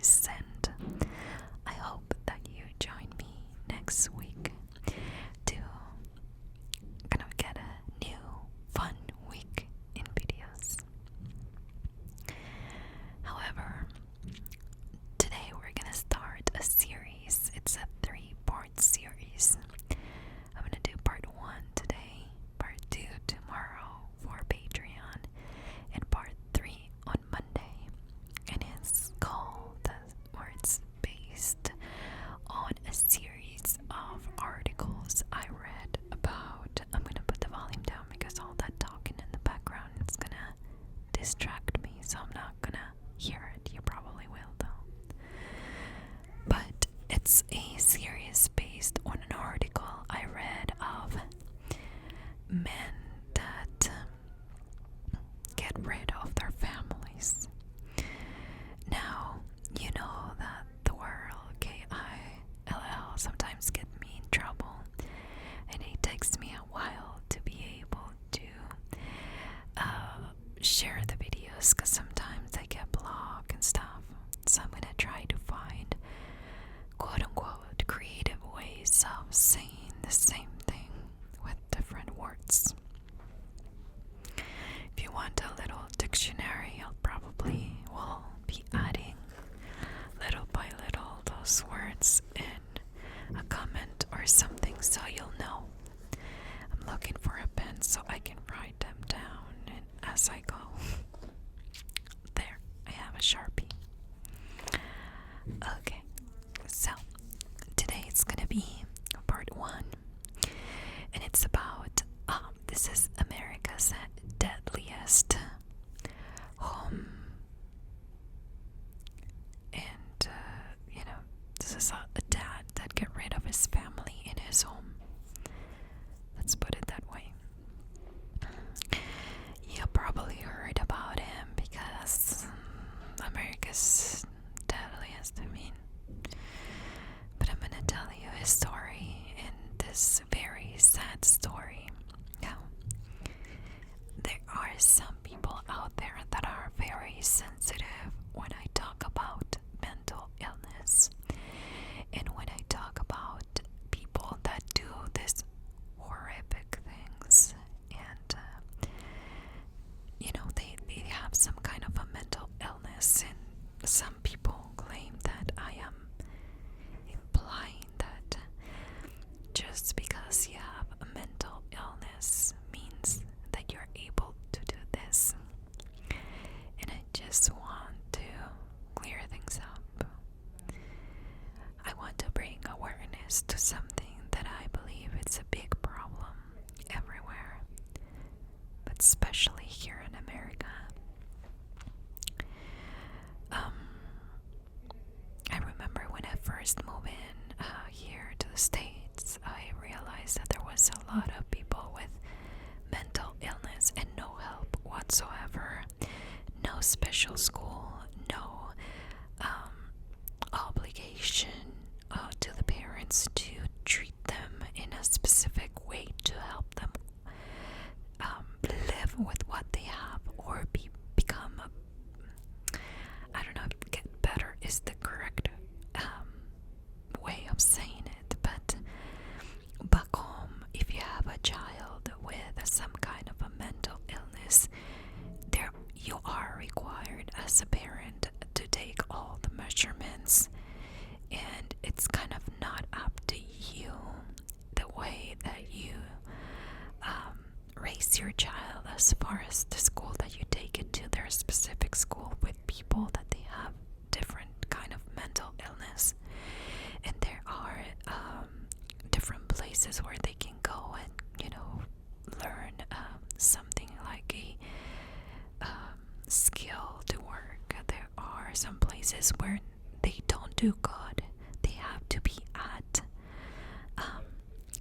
series, and I hope that you join me next week to kind of get a new fun week in videos. However, today we're gonna start a series. It's a 3-part series. I'm gonna do part 1 today, part 2 tomorrow for Patreon, and part 3 on Monday. And it's called, or it's based on a series of articles I read about. I'm gonna put the volume down because all that talking in the background is gonna distract me, so I'm not gonna hear it. You probably will though. But it's a series based on an article I read of men that get rid of their families. Now, you know that the word KILL sometimes get me in trouble, and it takes me a while to be able to share the videos because sometimes they get blocked and stuff. So I'm gonna try to find quote-unquote creative ways of saying the same thing with different words. If you want a little dictionary, I'll probably will be adding little by little those words in a comment or something so you'll know. I'm looking for a pen so I can write them down and as I go. There, I have a Sharpie. Okay, so today it's gonna be part 1, and it's about this is America's deadliest home, and this is a dad that get rid of his family in his home. Let's put it that way. You probably heard about him because America's deadliest, but I'm gonna tell you his story, and this very sad story. Now, there are some people out there that are very sensitive when I talk about mental illness, and when I talk about people that do these horrific things, and they have some kind of a mental illness, and some people claim that I am implying that just because you have a mental illness means that you're able to do this. And I just want to clear things up. I want to bring awareness to something that I believe it's a big problem everywhere, but especially here in America. I remember when I first moved in here to the States, I realized that there was a lot of people with mental illness and no help whatsoever. No special school, no obligation to the parents to treat them in a specific way to help them live with what they have or become I don't know if get better is the correct way of saying it, but back home, if you have a child with some kind of a mental illness, you are required as a parent to take all the measurements, and it's kind of not up to you the way that you raise your child as far as the school that you take it to their specific school with people that they have different kind of mental illness, and there are different places where they can go and learn something like a skill to work. There are some places where they don't do good, they have to be at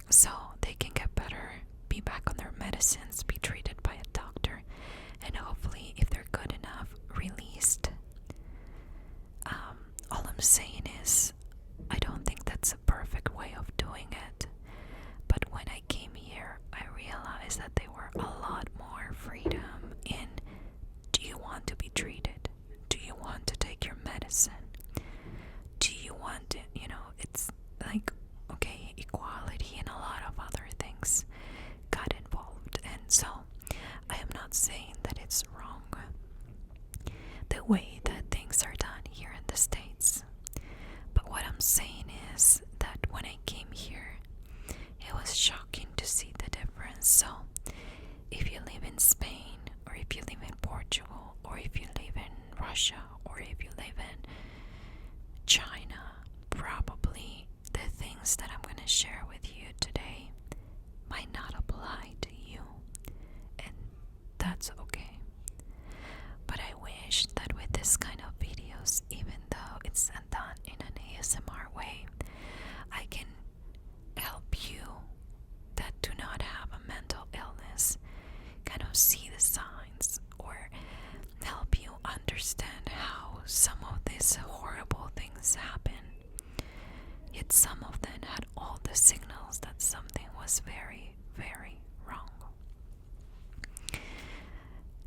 so they can get better, be back on their medicines, be treated by a doctor, and hopefully if they're good enough, released. All I'm saying is I don't think that's a perfect way of doing it, but when I came here I realized that there were a lot more freedom in, do you want to be treated? Do you want to take your medicine? want it, it's like, okay, equality and a lot of other things got involved. And so I am not saying that it's wrong the way that things are done here in the States, but what I'm saying is that when I came here, it was shocking to see the difference. So if you live in Spain, or if you live in Portugal, or if you live in Russia, or if you live in China, probably the things that I'm going to share with you today might not apply to you, and that's okay. But I wish that with this kind of videos, even though it's done in an ASMR way, I can help you that do not have a mental illness kind of see the signs, or help you understand how some of these horrible things happen. Yet some of them had all the signals that something was very, very wrong.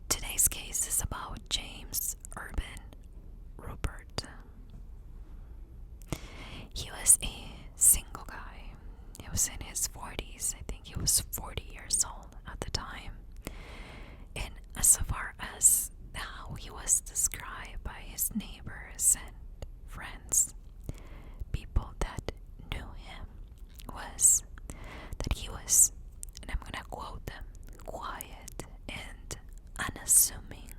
Today's case is about James Ruppert. He was a single guy. He was in his 40s. I think he was 40 years old at the time. And as far as how he was described by his neighbors and friends, people that knew him, was that he was, and I'm gonna quote them, quiet and unassuming.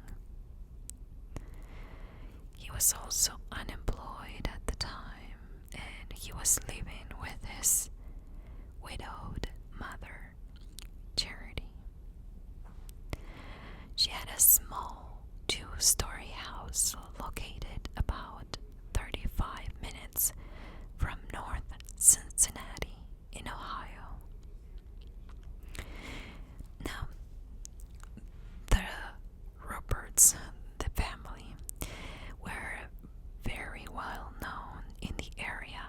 He was also unemployed at the time, and he was living with his widowed mother, Charity. She had a small 2-story house located about 35 minutes from North Cincinnati in Ohio. Now, the Rupperts, the family, were very well known in the area,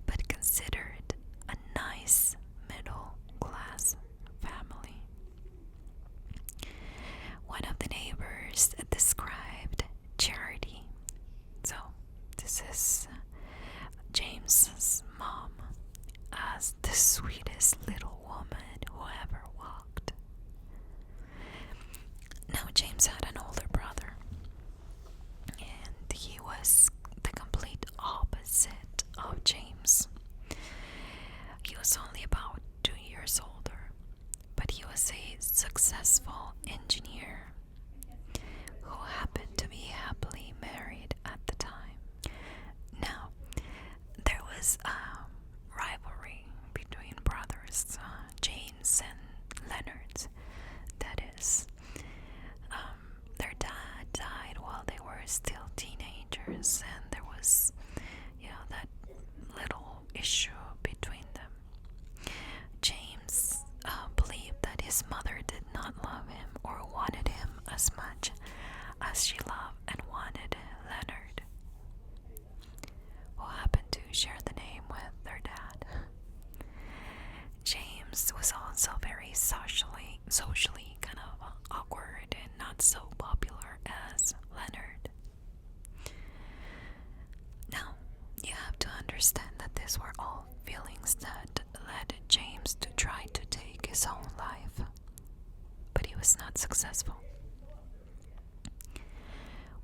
but considered a nice middle class family. One of the neighbors described Charity, so this is James's mom, as the sweetest little woman who ever walked. Now, James had an older brother, and he was the complete opposite of James. He was only about 2 years older, but he was a successful engineer who happened to be happily married at the time. Now, there was a rivalry between brothers, James and Leonard. That is, their dad died while they were still teenagers, and there was, that little issue between them. James believed that his mother did not love him or wanted him as much as she loved and wanted Leonard, who happened to share the name with their dad. James was also very socially kind of awkward and not so popular as Leonard. Now, you have to understand that these were all feelings that led James to try to take his own life, but he was not successful.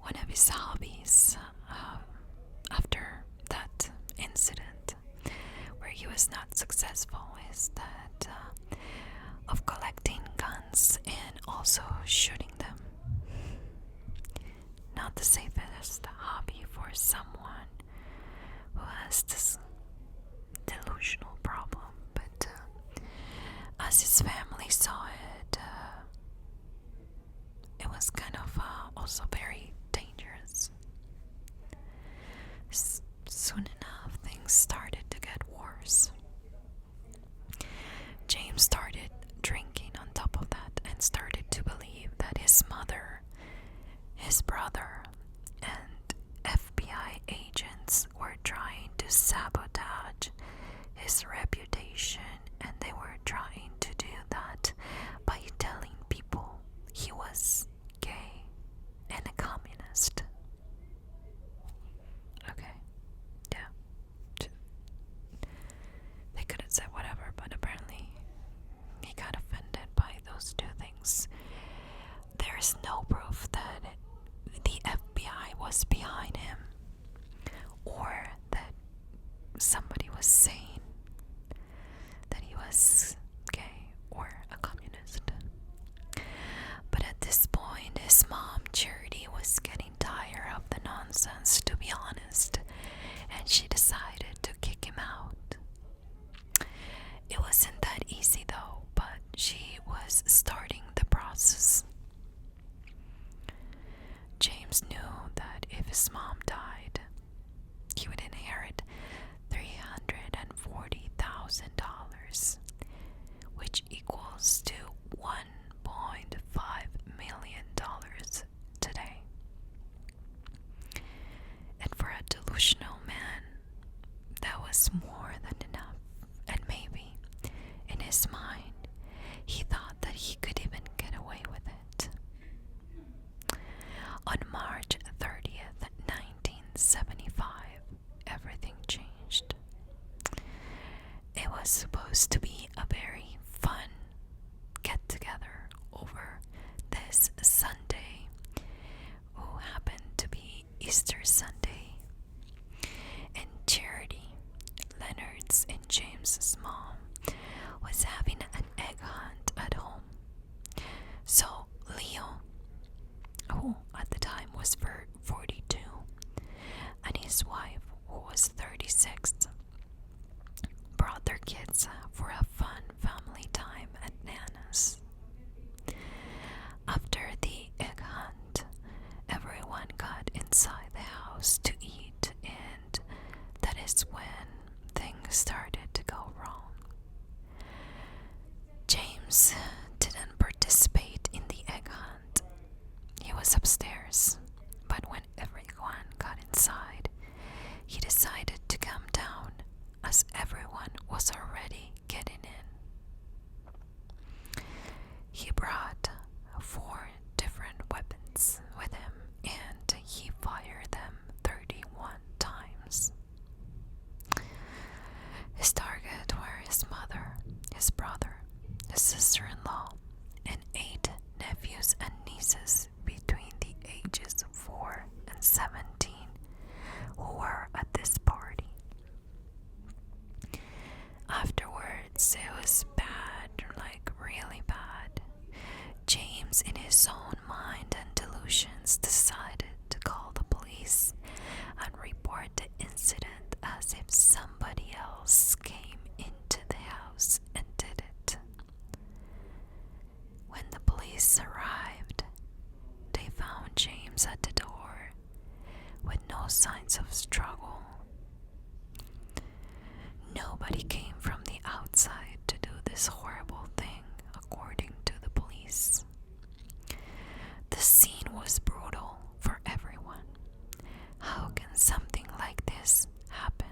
One of his hobbies after that incident where he was not successful is that of collecting guns and also shooting them. Not the safest hobby for someone who has this delusional problem, but as his family saw it, it was kind of also very dangerous. Soon enough, things started to get worse. James started drinking on top of that and started to believe that his mother, his brother, and FBI agents were trying to sabotage his reputation, and they were trying to do that by telling people he was gay and a communist. Okay, yeah. was behind him, or that somebody was saying that he was gay or a communist. But at this point, his mom, Charity, was getting tired of the nonsense, to be honest, and she decided to kick him out. It wasn't that easy though, but she was starting the process. James knew that if his mom died, he would inherit $340,000, which equals to $1.5 million today. And for a delusional man, that was more than enough. And maybe, in his mind, he thought that he could even get away with it. On March 30th, 1975, everything changed. It was supposed to be a very fun get-together over this Sunday, who happened to be Easter Sunday. And Charity, Leonard's and James's mom, was having an egg hunt at home. So Leo, who at the time was 42, and his wife, who was 36, brought their kids for a fun family time at Nana's. After the egg hunt, everyone got inside the house to eat, and that is when things started to go wrong. James didn't participate in the egg hunt. He was upstairs, but when everyone got inside, he decided to come down as everyone was already getting in. He brought 4 different weapons with him, and he fired them 31 times. His target were his mother, his brother, his sister-in-law, and 8 nephews and nieces between the ages of 4 and 17 who were at this party. Afterwards, it was bad, like really bad. James, in his own mind and delusions, decided to call the police and report the incident as if somebody else came into the house and did it. When the police arrived, they found James at the door with no signs of struggle. Nobody came from the outside to do this horrible thing, according to the police. The scene was brutal for everyone. How can something like this happen?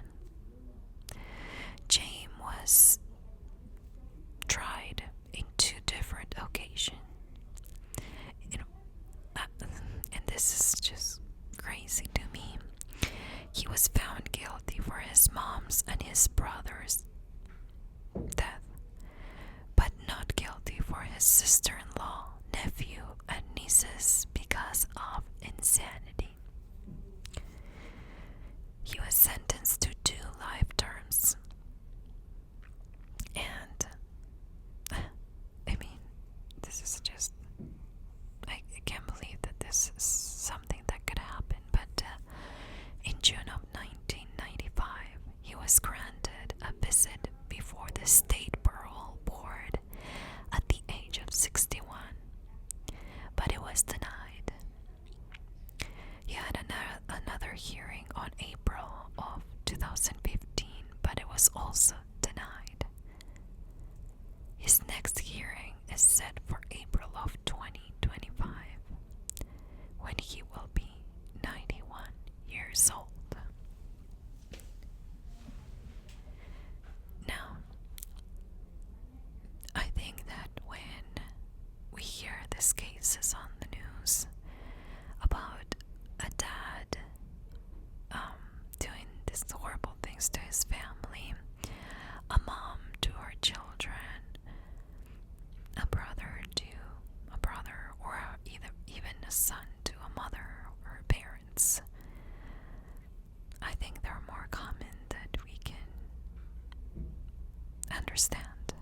James was tried in 2 different occasions. And this is just crazy to me. He was found guilty for his mom's and his brother's death, but not guilty for his sister-in-law, nephew, and nieces because of insanity. He was sentenced to 2 life terms. And I mean, this is just, I can't believe that this is something that could happen. But in June of 1995, he was granted a visit before the state parole board at the age of 61, but it was denied. He had another hearing on April of 2015, but it was also denied. His next hearing is set for April of 2025, when he will be 91 years old. Now, I think that when we hear these cases on the news about a dad doing these horrible things to his family, a mom to her children, a brother to a brother, or even a son to a mother or parents, understand.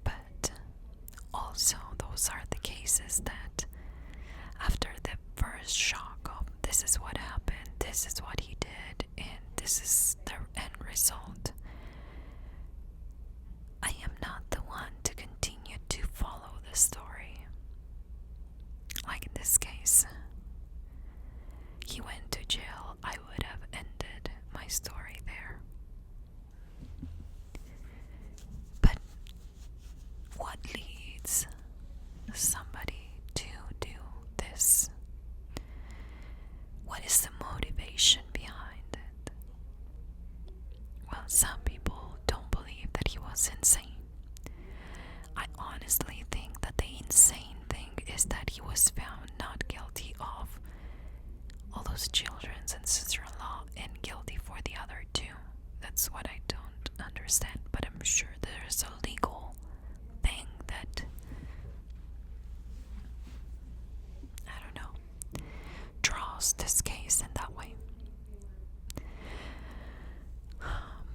But also, those are the cases that after the first shock of this is what happened, this is what he did, and this is the end result, I am not the one to continue to follow the story. Like in this case, he went to jail. I would have ended my story there. But what leads somebody to do this? What is the motivation behind it? Well, some people don't believe that he was insane. I honestly think that the insane thing is that he was found not guilty of all those children's and sister-in-law and guilty for the other two. That's what I don't understand, but I'm sure there's a legal thing that, I don't know, draws this case in that way.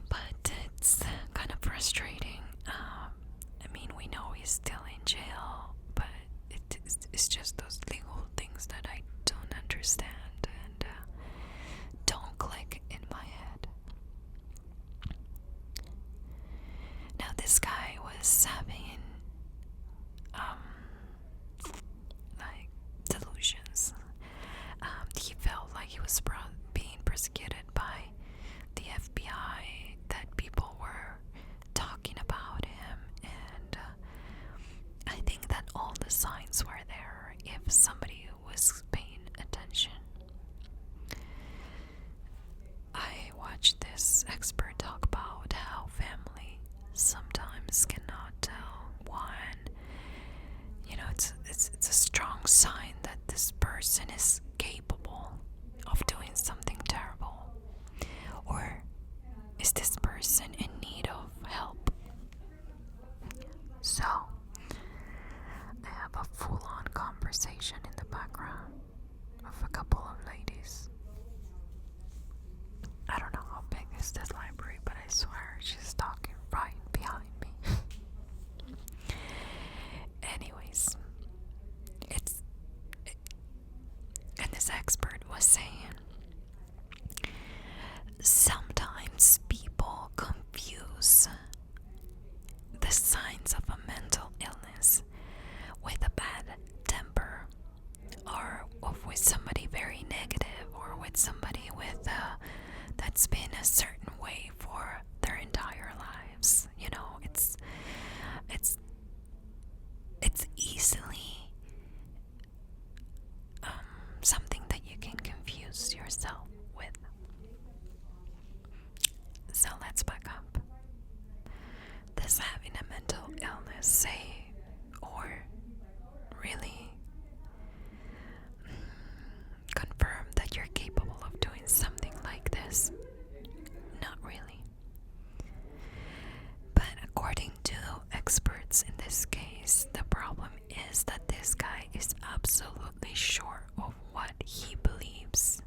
But it's kind of frustrating. I mean, we know he's still in jail, but it's just those legal things that I don't understand and don't click in my head. Now, this guy was having like delusions. He felt like he was being persecuted by the FBI, that people were talking about him, and I think that all the signs were there if somebody was paying attention. I watched this expert talk about how family sometimes cannot tell one. You know, it's a strong sign that this person is capable of doing something terrible. Or is this person in need of help? So, I have a full-on conversation in the background of a couple of ladies. I don't know how big is this library, but I swear she's talking right behind me. Anyways, and this expert was saying, sometimes people confuse the signs of a mental illness with a bad temper, or with somebody very negative, or with somebody with that's been a certain way for their entire lives. You know, it's easily something that you can confuse yourself with. So let's back up. Does having a mental illness say or really confirm that you're capable of doing something like this? Not really. But according to experts in this case, the problem is that this guy is absolutely sure of what he believes.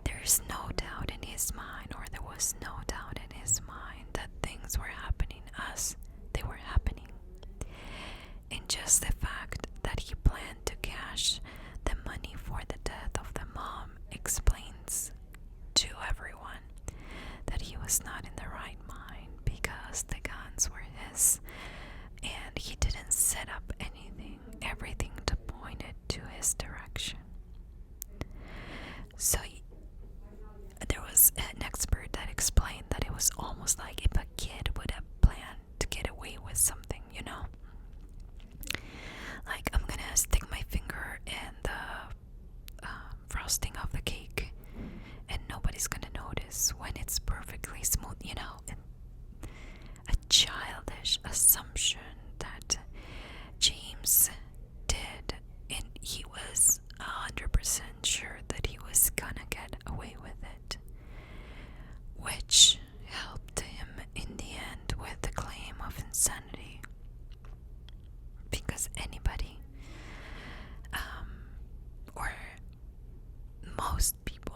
There is no doubt in his mind, or there was no doubt in his mind, that things were happening as they were happening. And just the fact that he planned to cash the money for the death of the mom explains to everyone that he was not in the right mind, because the guns were his and he didn't set up anything. Everything pointed to his direction. So there was an expert that explained that it was almost like if a kid would have planned to get away with something, you know? Like, I'm gonna stick my finger in the frosting of the cake and nobody's gonna notice when it's perfectly smooth, you know? A childish assumption that James did, and he was 100% sure that he was gonna get away with it, which helped him in the end with the claim of insanity, because anybody or most people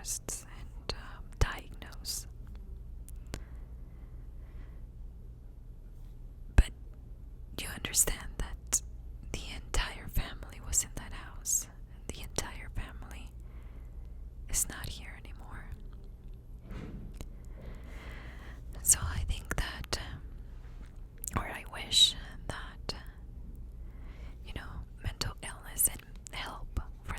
tests and diagnose. But you understand that the entire family was in that house. The entire family is not here anymore. So I think that, or I wish that, mental illness and help for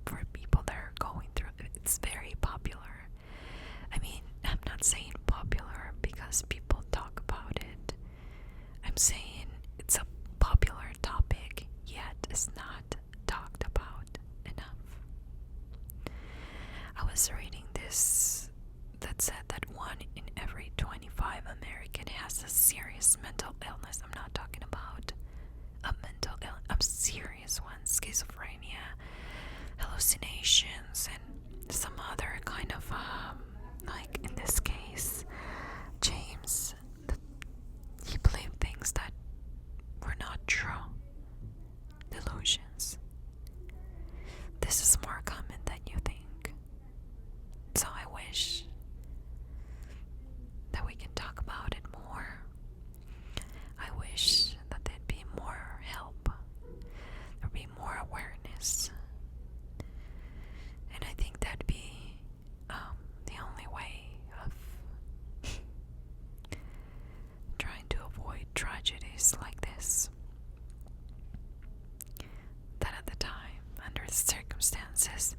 for people that are going through it, it's very popular. I mean, I'm not saying popular because people talk about it. I'm saying it's a popular topic, yet it's not talked about enough. I was reading this that said that 1 in every 25 American has a serious mental illness. I'm not talking about a mental illness, a serious one, schizophrenia, hallucinations, and some other kind of, like in this case, James, he believed things that were not true. Delusions. This is more common than you think. So I wish that we can talk about it more. I wish that there'd be more help. There'd be more awareness. And I think that'd be the only way of trying to avoid tragedies like this. That at the time, under the circumstances,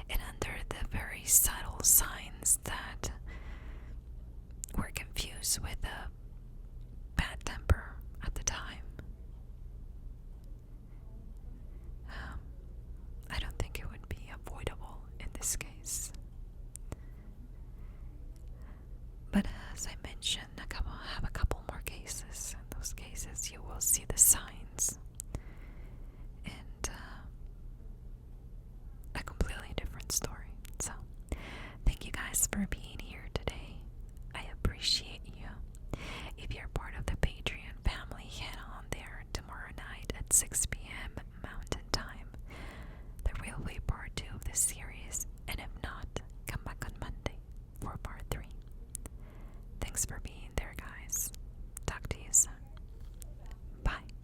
and under the very subtle signs that were confused with a bad temper at the time, I don't think it would be avoidable in this case. But as I mentioned, I have a couple more cases. In those cases, you will see the signs. And a completely different story. So, thank you guys for being here today. I appreciate you. If you're part of the Patreon family, head on there tomorrow night at 6 p.m. Mountain Time. There will be part 2 of this series.